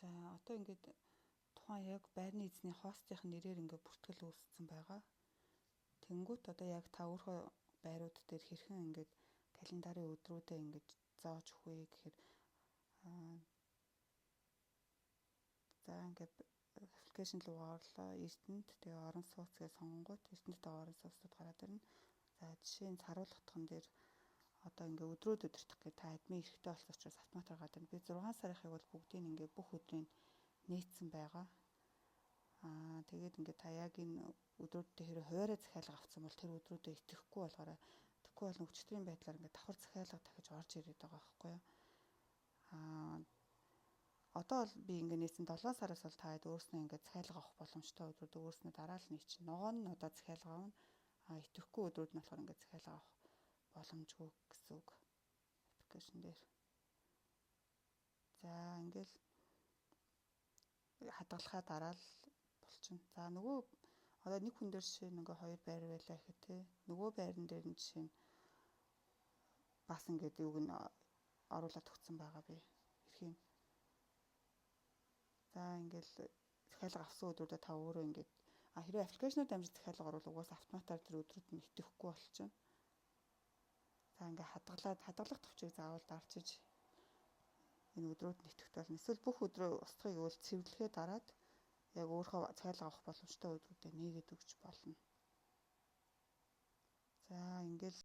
За одоо ингээд тухайн яг байрны эзний хостын нэрээр ингээд бүртгэл үүссэн байгаа. Тэнгүүт одоо яг та өөрийнхөө байрууд дээр хэрхэн ингээд календарын өдрүүдэд ингээд зааж өгөх вэ гэхээр за ингээд аппликейшн руу орлоо. Эрдэнэт тэгээ орон сууц гэж сонгонгууд Эрдэнэт орон сууцуд гараад ирнэ. За жишээ нь харуулгатхан дээр одоо ингээ өдрүүд өдөртөх гэж та админ эрэхтэй болсон учраас автомат гаргаад байна. Би 6 сарынхыг бол бүгдийг ингээ бүх өдрийн нээсэн байгаа. Тэгээд ингээ та яг энэ өдрүүдтэй хэрэг хуурай захиалга авсан бол тэр өдрүүдэд итгэхгүй болохоор тэгэхгүй бол өчтөрийн байдлаар ингээ давхар захиалга дахиж орж ирээд байгаа байхгүй юу? Одоо бол би ингээ нээсэн 7 сараас бол та өөрснөө ингээ захиалга авах боломжтой өдрүүд өөрснөө дараа л нээчих. Ногоо нь одоо захиалга авна. Итгэхгүй өдрүүд нь болохоор ингээ захиалга авах боломжгүй гэсэн үг. Аппликейшн дээр. За ингээл хадгалахаа дараа л болчихно. За нөгөө одоо нэг хүн дээр жишээ нэг хоёр байр байлаа гэхэд те нөгөө байран дээр нь жишээ нь бас ингээд юуг нь оруулаад өгсөн байгаа би. Эрхийн. За ингээл захиалга авсан өдрүүдэд та өөрөө ингээд хэрвээ аппликейшнээр дамжиж захиалга оруулах угаас автоматар тэр өдрүүд нь итгэхгүй болчихно. За ингээ хадгалах төвчийг заавал дарчиж энэ өдрүүд нь итгэвч болно. Эсвэл бүх өдрөө устгахыг үл цэвэрлэхээ дараад яг өөрөө захиалга авах боломжтой өдрүүдэд нээгээд өгч болно. За ингээл